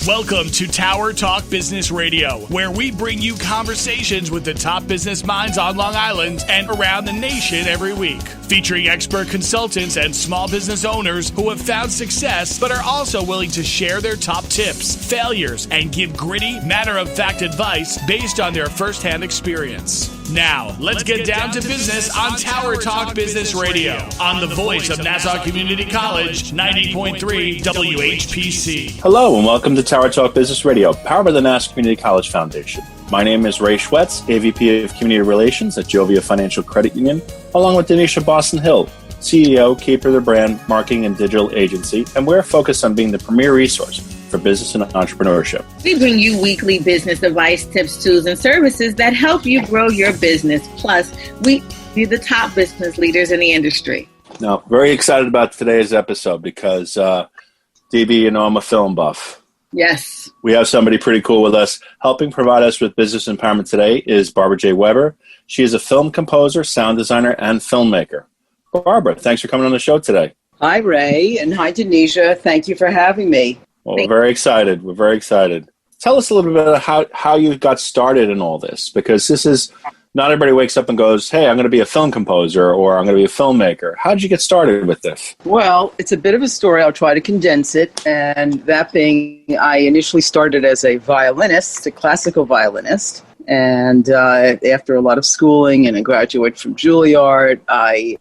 Welcome to Tower Talk Business Radio, where we bring you conversations with the top business minds on Long Island and around the nation every week. Featuring expert consultants and small business owners who have found success but are also willing to share their top tips, failures, and give gritty, matter-of-fact advice based on their firsthand experience. Now, let's get down to business on Tower Talk Business Radio on the voice of Nassau Community College, 90.3 WHPC. Hello and welcome to Tower Talk Business Radio, powered by the Nassau Community College Foundation. My name is Ray Schwetz, AVP of Community Relations at Jovia Financial Credit Union, along with Donyshia Boston-Hill, CEO, Keeper of the Brand, Marketing and Digital Agency, and we're focused on being the premier resource for business and entrepreneurship. We bring you weekly business advice, tips, tools, and services that help you grow your business. Plus, we be the top business leaders in the industry. Now, very excited about today's episode because, DB, you know I'm a film buff. Yes. We have somebody pretty cool with us. Helping provide us with business empowerment today is Barbara J. Weber. She is a film composer, sound designer, and filmmaker. Barbara, thanks for coming on the show today. Hi, Ray, and hi, Donyshia. Thank you for having me. Well, we're very excited. We're very excited. Tell us a little bit about how you got started in all this, because this is, not everybody wakes up and goes, hey, I'm going to be a film composer or I'm going to be a filmmaker. How did you get started with this? Well, it's a bit of a story. I'll try to condense it. And that being, I initially started as a violinist, a classical violinist. And after a lot of schooling and a graduate from Juilliard, I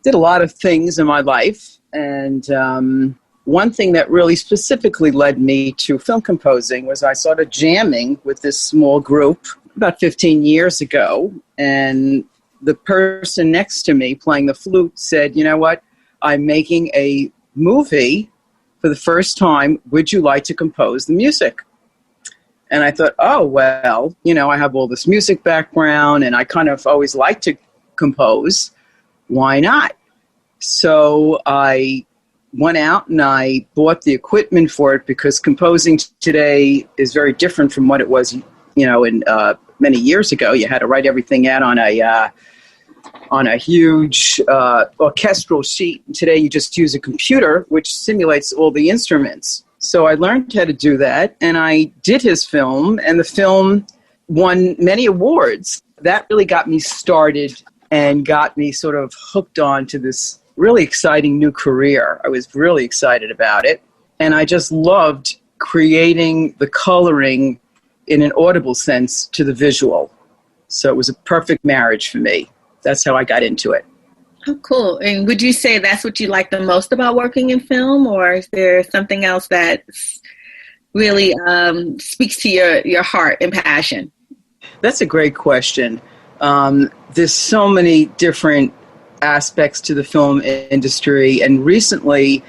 did a lot of things in my life. And one thing that really specifically led me to film composing was I started jamming with this small group about 15 years ago. And the person next to me playing the flute said, you know what, I'm making a movie for the first time. Would you like to compose the music? And I thought, oh, well, you know, I have all this music background and I kind of always like to compose. Why not? So I went out and I bought the equipment for it because composing today is very different from what it was, you know, in many years ago. You had to write everything out on a huge orchestral sheet. And today you just use a computer, which simulates all the instruments. So I learned how to do that, and I did his film, and the film won many awards. That really got me started and got me sort of hooked on to this really exciting new career. I was really excited about it, and I just loved creating the coloring in an audible sense to the visual. So it was a perfect marriage for me. That's how I got into it. Oh, cool. And would you say that's what you like the most about working in film, or is there something else that really speaks to your heart and passion? That's a great question. There's so many different aspects to the film industry, and recently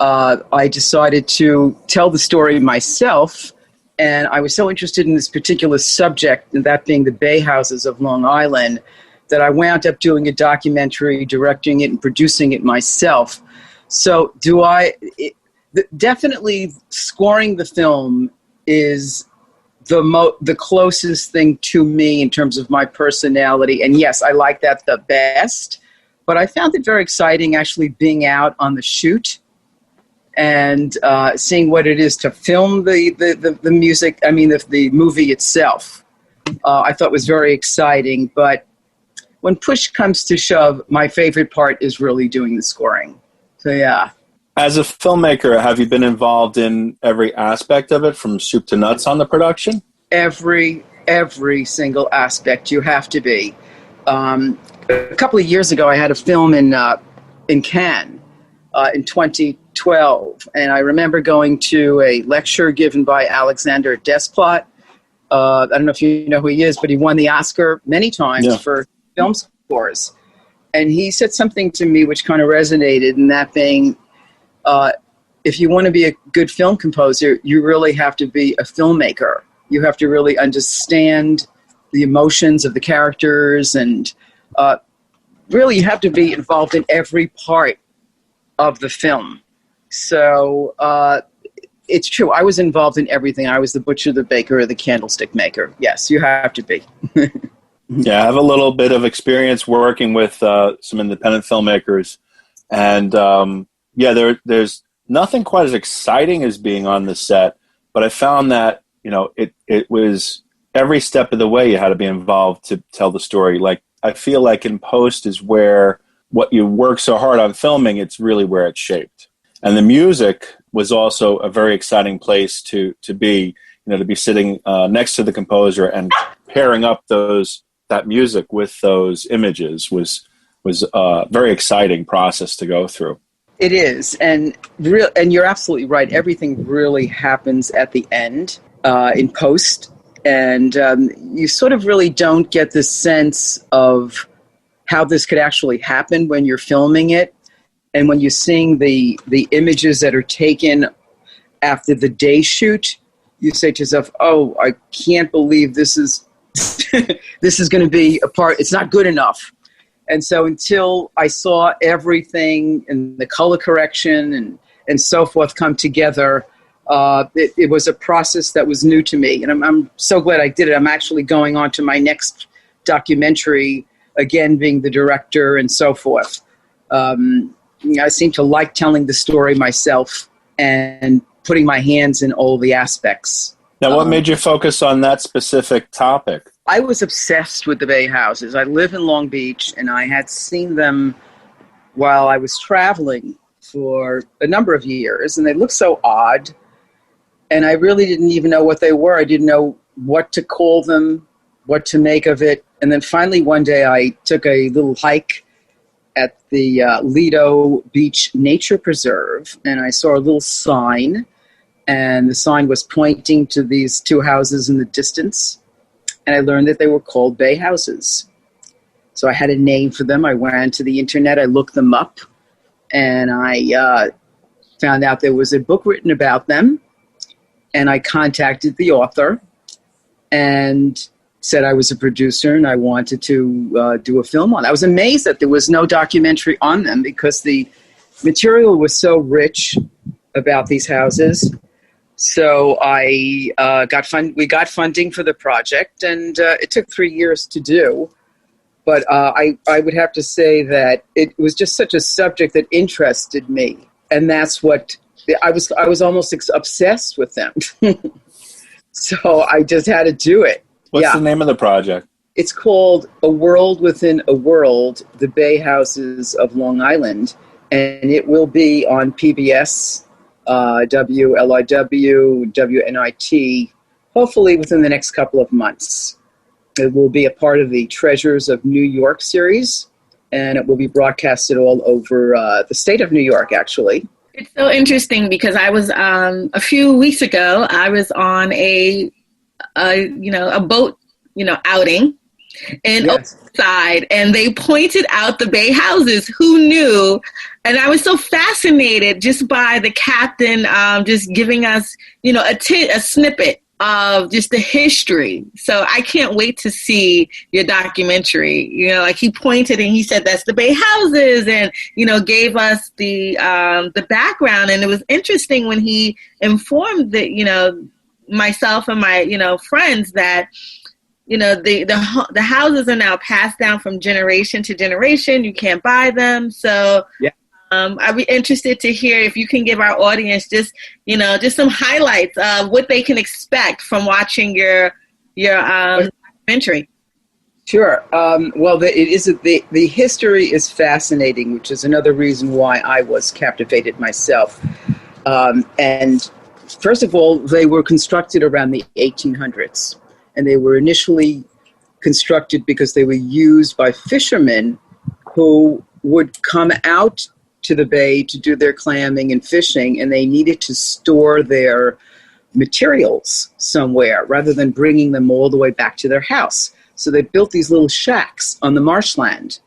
I decided to tell the story myself, and I was so interested in this particular subject, and that being the Bay Houses of Long Island, that I wound up doing a documentary, directing it, and producing it myself. So definitely scoring the film is the closest thing to me in terms of my personality. And yes, I like that the best, but I found it very exciting actually being out on the shoot and seeing what it is to film the music, the movie itself. I thought was very exciting, but when push comes to shove, my favorite part is really doing the scoring. So, yeah. As a filmmaker, have you been involved in every aspect of it, from soup to nuts on the production? Every single aspect you have to be. A couple of years ago, I had a film in Cannes in 2012, and I remember going to a lecture given by Alexander Desplat. I don't know if you know who he is, but he won the Oscar many times for film scores. And he said something to me which kind of resonated, and that being, if you want to be a good film composer, you really have to be a filmmaker. You have to really understand the emotions of the characters, and really you have to be involved in every part of the film. So it's true. I was involved in everything. I was the butcher, the baker, the candlestick maker. Yes, you have to be. Yeah, I have a little bit of experience working with some independent filmmakers, and there's nothing quite as exciting as being on the set, But I found that, it was every step of the way you had to be involved to tell the story. Like, I feel like in post is where what you work so hard on filming, it's really where it's shaped. And the music was also a very exciting place to be, to be sitting next to the composer and pairing up that music with those images was a very exciting process to go through. It is, and you're absolutely right. Everything really happens at the end in post, and you sort of really don't get the sense of how this could actually happen when you're filming it, and when you're seeing the images that are taken after the day shoot. You say to yourself, "Oh, I can't believe this is this is going to be a part. It's not good enough." And so until I saw everything and the color correction and so forth come together, it was a process that was new to me. And I'm so glad I did it. I'm actually going on to my next documentary, again, being the director and so forth. I seem to like telling the story myself and putting my hands in all the aspects. Now, what made you focus on that specific topic? I was obsessed with the Bay houses. I live in Long Beach, and I had seen them while I was traveling for a number of years, and they looked so odd, and I really didn't even know what they were. I didn't know what to call them, what to make of it, and then finally one day I took a little hike at the Lido Beach Nature Preserve, and I saw a little sign, and the sign was pointing to these two houses in the distance. And I learned that they were called Bay houses. So I had a name for them. I went to the internet, I looked them up, and I found out there was a book written about them. And I contacted the author and said I was a producer and I wanted to do a film on it. I was amazed that there was no documentary on them because the material was so rich about these houses. So we got funding for the project, and it took 3 years to do. But I would have to say that it was just such a subject that interested me, and that's what I was almost obsessed with them. So I just had to do it. What's the name of the project? It's called A World Within a World: The Bay Houses of Long Island, and it will be on PBS. WLIW, WNIT, hopefully within the next couple of months. It will be a part of the Treasures of New York series, and it will be broadcasted all over the state of New York, actually. It's so interesting because I was, a few weeks ago, I was on a boat, outing in Oceanside, and they pointed out the Bay houses. Who knew? And I was so fascinated just by the captain just giving us, a snippet of just the history. So I can't wait to see your documentary. Like he pointed and he said, that's the Bay houses, and, gave us the background. And it was interesting when he informed that, myself and my, friends that, the houses are now passed down from generation to generation. You can't buy them. So I'd be interested to hear if you can give our audience just some highlights of what they can expect from watching your documentary. Sure. Well, the history is fascinating, which is another reason why I was captivated myself. And first of all, they were constructed around the 1800s. And they were initially constructed because they were used by fishermen who would come out to the bay to do their clamming and fishing, and they needed to store their materials somewhere rather than bringing them all the way back to their house. So they built these little shacks on the marshland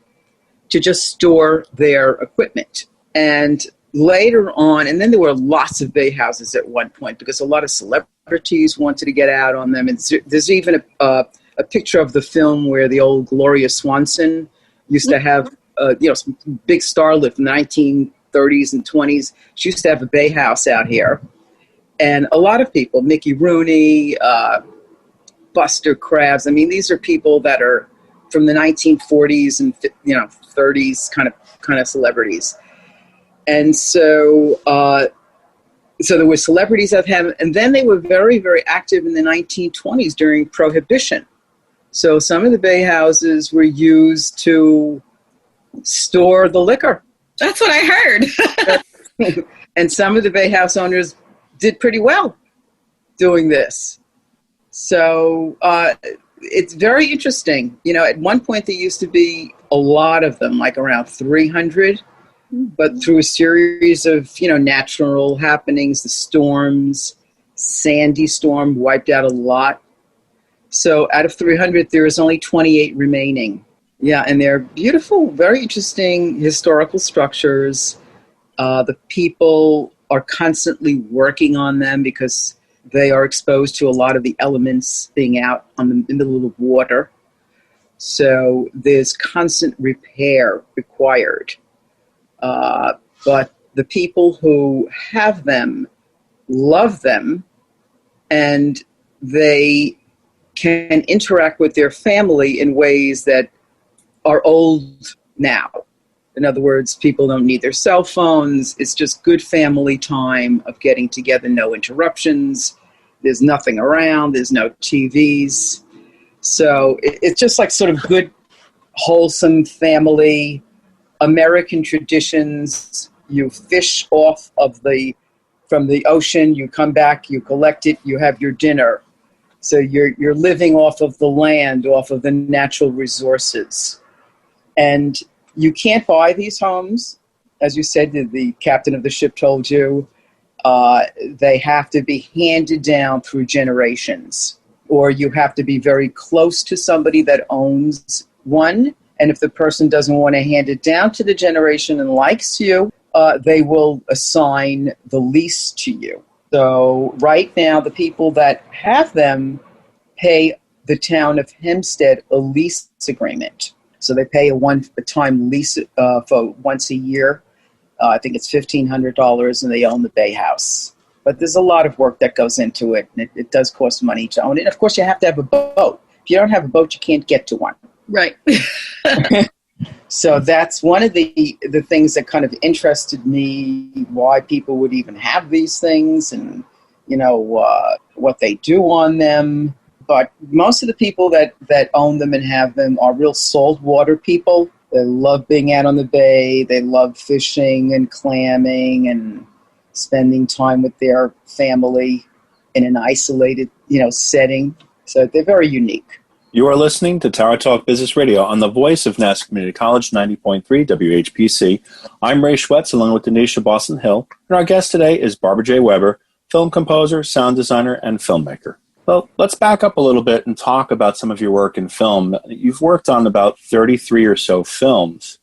to just store their equipment. And later on, and then there were lots of bay houses at one point because a lot of celebrities wanted to get out on them. And there's even a picture of the film where the old Gloria Swanson used to have, some big starlet in the 1930s and 20s. She used to have a bay house out here. And a lot of people, Mickey Rooney, Buster Crabs, these are people that are from the 1940s and 30s kind of celebrities. And so So there were celebrities of him, and then they were very, very active in the 1920s during Prohibition. So some of the bay houses were used to store the liquor. That's what I heard. And some of the bay house owners did pretty well doing this. So it's very interesting. At one point there used to be a lot of them, like around 300. But through a series of, natural happenings, the storms, Sandy storm wiped out a lot. So out of 300, there is only 28 remaining. Yeah, and they're beautiful, very interesting historical structures. The people are constantly working on them because they are exposed to a lot of the elements being out in the middle of water. So there's constant repair required. But the people who have them love them, and they can interact with their family in ways that are old now. In other words, people don't need their cell phones. It's just good family time of getting together, no interruptions. There's nothing around. There's no TVs. So it's just like sort of good, wholesome family American traditions. You fish off from the ocean, you come back, you collect it, you have your dinner. So you're living off of the land, off of the natural resources. And you can't buy these homes. As you said, the captain of the ship told you, they have to be handed down through generations, or you have to be very close to somebody that owns one. And if the person doesn't want to hand it down to the generation and likes you, they will assign the lease to you. So right now, the people that have them pay the town of Hempstead a lease agreement. So they pay a one-time lease for once a year. I think it's $1,500, and they own the bay house. But there's a lot of work that goes into it, and it does cost money to own it. And of course, you have to have a boat. If you don't have a boat, you can't get to one. Right. So that's one of the things that kind of interested me, why people would even have these things and, what they do on them. But most of the people that own them and have them are real saltwater people. They love being out on the bay. They love fishing and clamming and spending time with their family in an isolated, setting. So they're very unique. You are listening to Tower Talk Business Radio on the voice of Nassau Community College, 90.3 WHPC. I'm Ray Schwetz, along with Donyshia Boston-Hill, and our guest today is Barbara J. Weber, film composer, sound designer, and filmmaker. Well, let's back up a little bit and talk about some of your work in film. You've worked on about 33 or so films.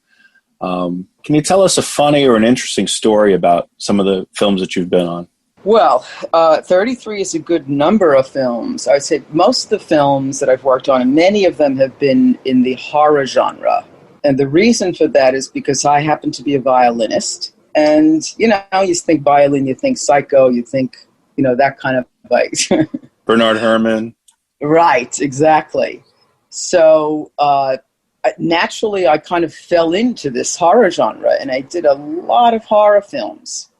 Can you tell us a funny or an interesting story about some of the films that you've been on? Well, 33 is a good number of films. I would say most of the films that I've worked on, and many of them have been in the horror genre. And the reason for that is because I happen to be a violinist. And, you think violin, you think Psycho, you think, that kind of like... Bernard Herrmann. Right, exactly. So naturally, I kind of fell into this horror genre, and I did a lot of horror films.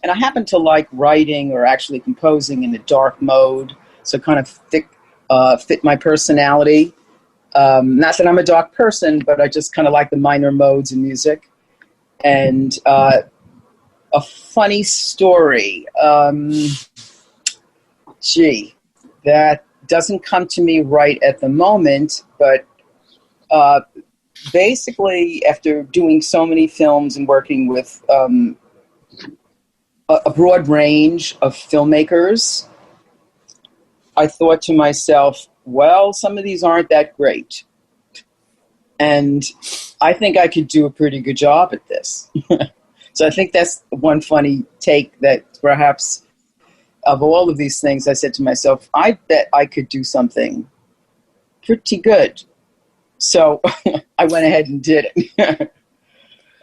And I happen to like writing or actually composing in the dark mode, so kind of fit my personality. Not that I'm a dark person, but I just kind of like the minor modes in music. And a funny story. That doesn't come to me right at the moment, but basically after doing so many films and working with a broad range of filmmakers, I thought to myself, well, some of these aren't that great. And I think I could do a pretty good job at this. So I think that's one funny take, that perhaps of all of these things, I said to myself, I bet I could do something pretty good. So I went ahead and did it.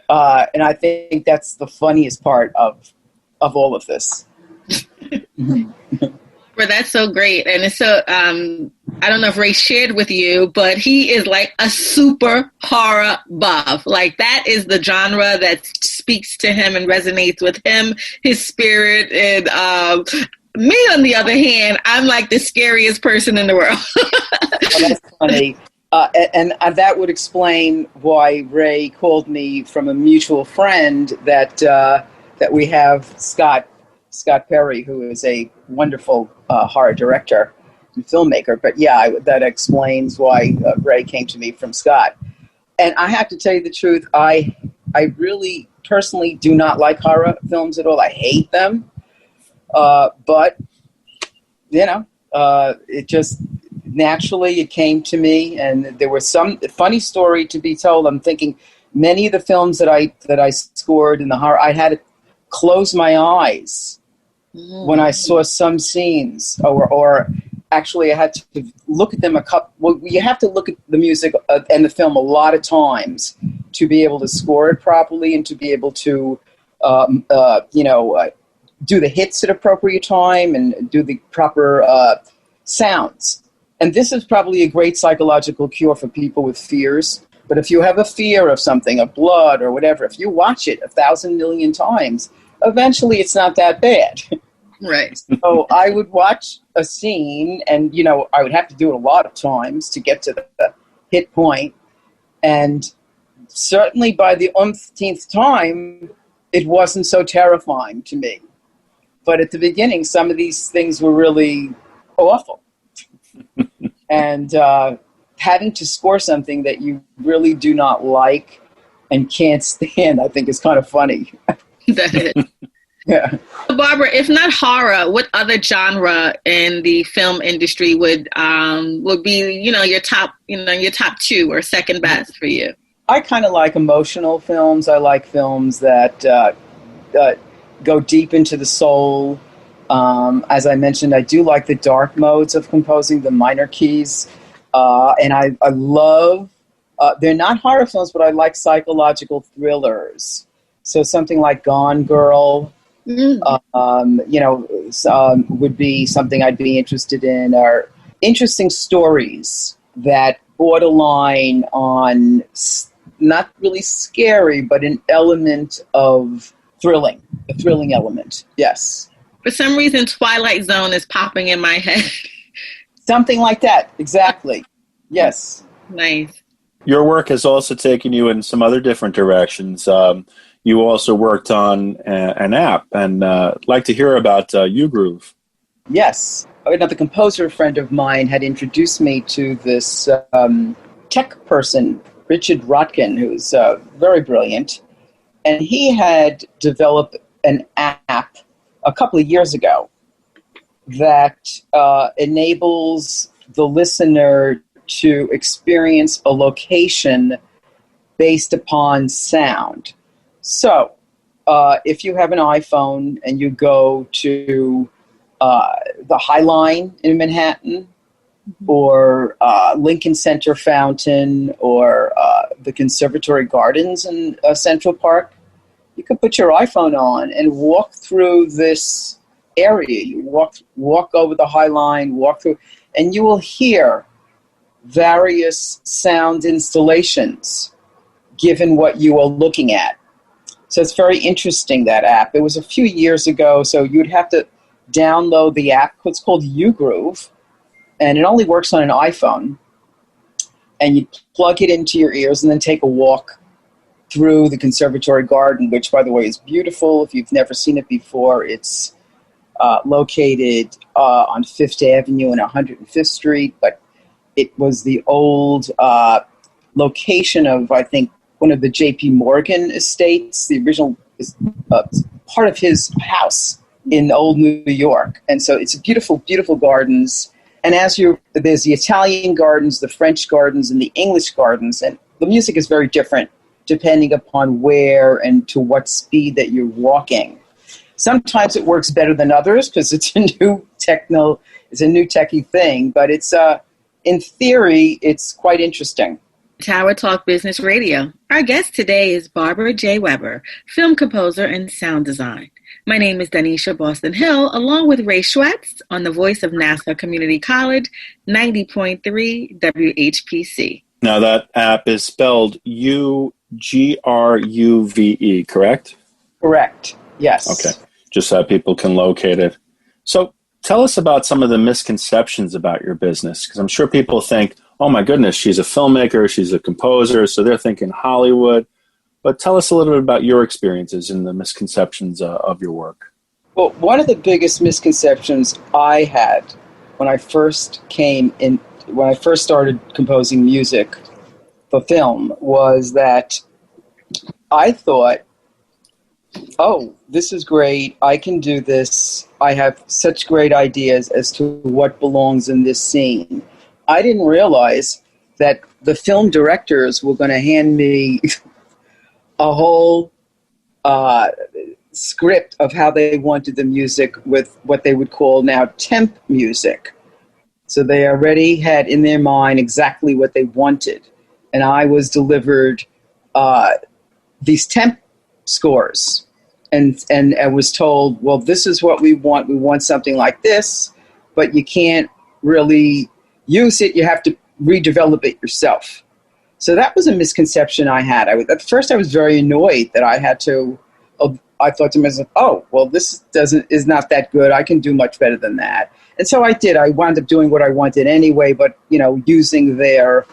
And I think that's the funniest part of all of this. Well, that's so great. And it's so I don't know if Ray shared with you, but he is like a super horror buff. Like that is the genre that speaks to him and resonates with him, his spirit. And me, on the other hand, I'm like the scariest person in the world. Oh, that's funny. And that would explain why Ray called me from a mutual friend that we have, Scott Perry, who is a wonderful horror director and filmmaker. But yeah, that explains why Ray came to me from Scott. And I have to tell you the truth, I really personally do not like horror films at all. I hate them. But, it just naturally it came to me, and there was some funny story to be told. I'm thinking many of the films that I scored in the horror, I had to close my eyes when I saw some scenes, or actually I had to look at them you have to look at the music and the film a lot of times to be able to score it properly and to be able to, do the hits at appropriate time and do the proper sounds. And this is probably a great psychological cure for people with fears. But if you have a fear of something, of blood or whatever, if you watch it 1,000 million times, eventually it's not that bad. Right. So I would watch a scene, and, I would have to do it a lot of times to get to the hit point. And certainly by the umpteenth time, it wasn't so terrifying to me. But at the beginning, some of these things were really awful. And having to score something that you really do not like and can't stand, I think is kind of funny. That is. Yeah. Barbara, if not horror, what other genre in the film industry would be, your top two or second best for you? I kind of like emotional films. I like films that go deep into the soul. As I mentioned, I do like the dark modes of composing, the minor keys. And I love, they're not horror films, but I like psychological thrillers. So something like Gone Girl, would be something I'd be interested in, or interesting stories that borderline on not really scary, but an element of thrilling, a thrilling element. Yes. For some reason, Twilight Zone is popping in my head. Something like that. Exactly. Yes. Nice. Your work has also taken you in some other different directions. You also worked on an app, and I'd like to hear about uGroove. Yes. Another composer friend of mine had introduced me to this tech person, Richard Rotkin, who's very brilliant. And he had developed an app a couple of years ago that enables the listener to experience a location based upon sound. So if you have an iPhone and you go to the High Line in Manhattan, or Lincoln Center Fountain, or the Conservatory Gardens in Central Park, you can put your iPhone on and walk through this area. You walk over the High Line, walk through, and you will hear various sound installations given what you are looking at. So it's very interesting, that app. It was a few years ago, so you'd have to download the app. It's called uGroove, and it only works on an iPhone. And you plug it into your ears and then take a walk through the Conservatory Garden, which, by the way, is beautiful. If you've never seen it before, it's located on 5th Avenue and 105th Street, but it was the old location of, I think, one of the J.P. Morgan estates, the original part of his house in old New York. And so it's beautiful, beautiful gardens. And there's the Italian gardens, the French gardens, and the English gardens. And the music is very different depending upon where and to what speed that you're walking. Sometimes it works better than others because it's a new techie thing. But it's in theory, it's quite interesting. Tower Talk Business Radio. Our guest today is Barbara J. Weber, film composer and sound design. My name is Donyshia Boston-Hill, along with Ray Schwetz, on the voice of Nassau Community College, 90.3 WHPC. Now, that app is spelled Ugruve, correct? Correct. Yes. Okay. Just so that people can locate it. So tell us about some of the misconceptions about your business, because I'm sure people think, oh my goodness, she's a filmmaker, she's a composer, so they're thinking Hollywood. But tell us a little bit about your experiences and the misconceptions of your work. Well, one of the biggest misconceptions I had when I first started composing music for film was that I thought, oh, this is great. I can do this. I have such great ideas as to what belongs in this scene. I didn't realize that the film directors were going to hand me a whole script of how they wanted the music with what they would call now temp music. So they already had in their mind exactly what they wanted. And I was delivered these temp scores. And I was told, well, this is what we want. We want something like this, but you can't really use it. You have to redevelop it yourself. So that was a misconception I had. At first I was very annoyed that I had to, I thought to myself, oh, well, this is not that good. I can do much better than that. And so I did. I wound up doing what I wanted anyway, but, using their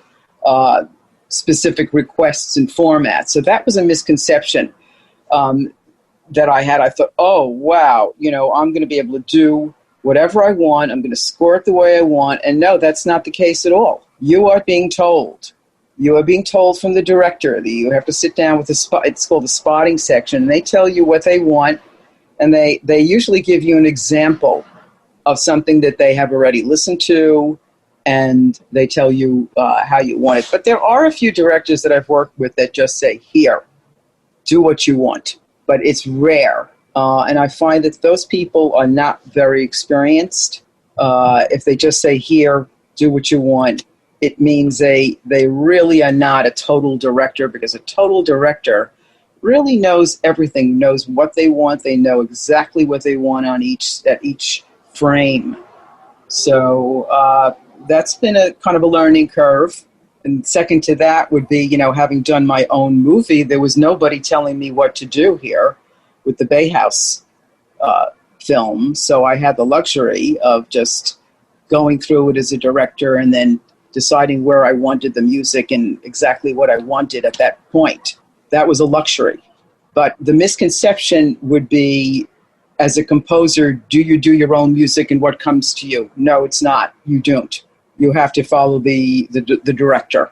specific requests and formats. So that was a misconception that I had. I thought, oh, wow, I'm going to be able to do whatever I want. I'm going to score it the way I want. And no, that's not the case at all. You are being told. You are being told from the director that you have to sit down with it's called the spotting section, and they tell you what they want, and they usually give you an example of something that they have already listened to, and they tell you how you want it. But there are a few directors that I've worked with that just say, here, do what you want. But it's rare. And I find that those people are not very experienced. If they just say, here, do what you want, it means they really are not a total director, because a total director really knows everything, knows what they want. They know exactly what they want at each frame. So that's been a kind of a learning curve. And second to that would be, having done my own movie, there was nobody telling me what to do here with the Bay House film. So I had the luxury of just going through it as a director and then deciding where I wanted the music and exactly what I wanted at that point. That was a luxury. But the misconception would be, as a composer, do you do your own music and what comes to you? No, it's not. You don't. You have to follow the director,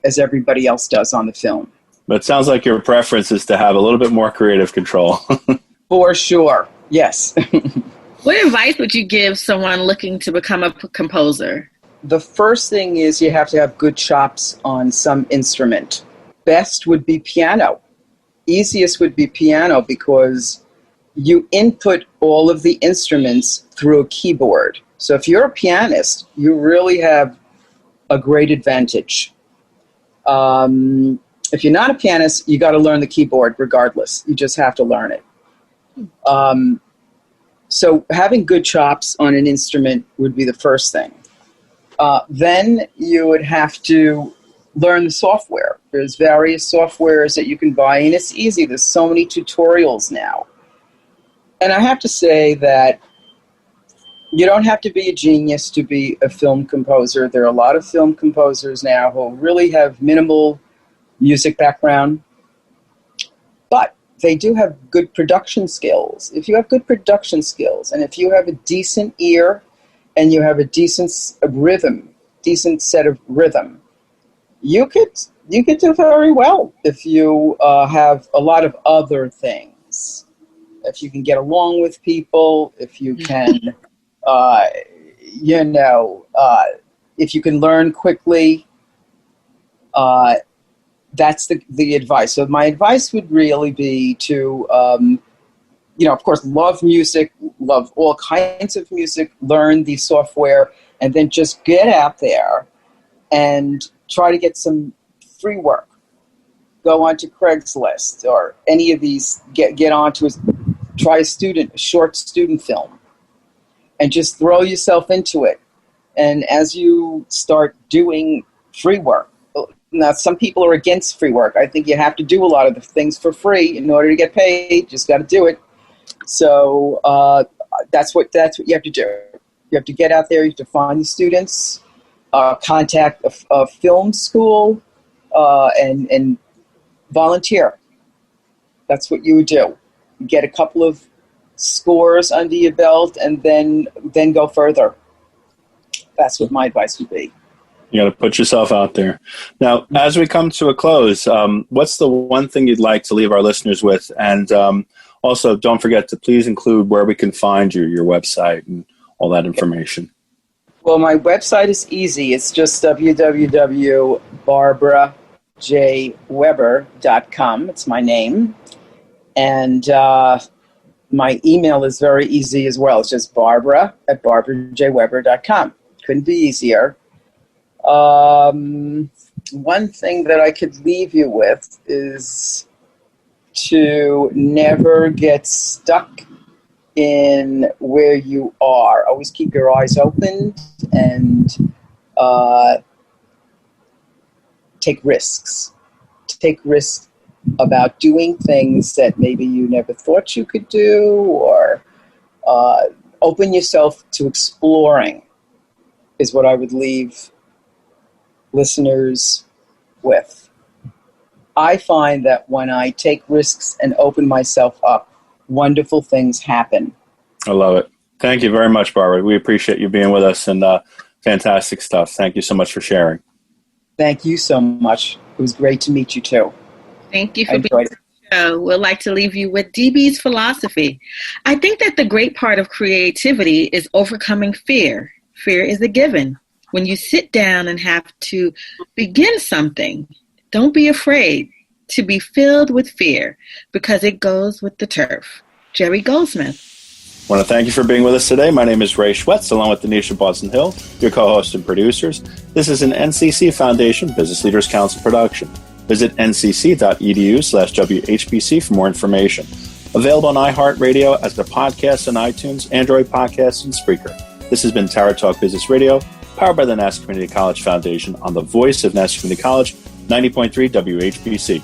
as everybody else does on the film. But it sounds like your preference is to have a little bit more creative control. For sure, yes. What advice would you give someone looking to become a composer? The first thing is you have to have good chops on some instrument. Best would be piano. Easiest would be piano because you input all of the instruments through a keyboard. So if you're a pianist, you really have a great advantage. If you're not a pianist, you got to learn the keyboard regardless. You just have to learn it. So having good chops on an instrument would be the first thing. Then you would have to learn the software. There's various softwares that you can buy, and it's easy. There's so many tutorials now. And I have to say that you don't have to be a genius to be a film composer. There are a lot of film composers now who really have minimal music background, but they do have good production skills. If you have good production skills, and if you have a decent ear, and you have a decent set of rhythm, you could do very well if you have a lot of other things. If you can get along with people, if you can, if you can learn quickly, that's the advice. So my advice would really be to, of course, love music, love all kinds of music, learn the software, and then just get out there and try to get some free work. Go onto Craigslist or any of these, get onto try a short student film, and just throw yourself into it. And as you start doing free work, now some people are against free work. I think you have to do a lot of the things for free in order to get paid. Just got to do it. So that's what you have to do. You have to get out there. You have to find the students, contact a film school, and volunteer. That's what you would do. Get a couple of scores under your belt, and then go further. That's what my advice would be. You got to put yourself out there. Now, as we come to a close, what's the one thing you'd like to leave our listeners with? And also, don't forget to please include where we can find you, your website, and all that information. Well, my website is easy. It's just www.barbarajweber.com. It's my name. And my email is very easy as well. It's just barbara@barbarajweber.com. Couldn't be easier. One thing that I could leave you with is to never get stuck in where you are. Always keep your eyes open and take risks. Take risks about doing things that maybe you never thought you could do, or open yourself to exploring is what I would leave listeners with. I find that when I take risks and open myself up, wonderful things happen. I love it. Thank you very much, Barbara. We appreciate you being with us, and fantastic stuff. Thank you so much for sharing. Thank you so much. It was great to meet you, too. Thank you for being on the show. We'd like to leave you with DB's philosophy. I think that the great part of creativity is overcoming fear. Fear is a given. When you sit down and have to begin something, don't be afraid to be filled with fear, because it goes with the turf. Jerry Goldsmith. I want to thank you for being with us today. My name is Ray Schwetz, along with Donyshia Boston-Hill, your co-host and producers. This is an NCC Foundation Business Leaders Council production. Visit ncc.edu/WHPC for more information. Available on iHeartRadio as the podcast on iTunes, Android Podcasts, and Spreaker. This has been Tara Talk Business Radio, powered by the Nassau Community College Foundation on the voice of Nassau Community College, 90.3 WHPC.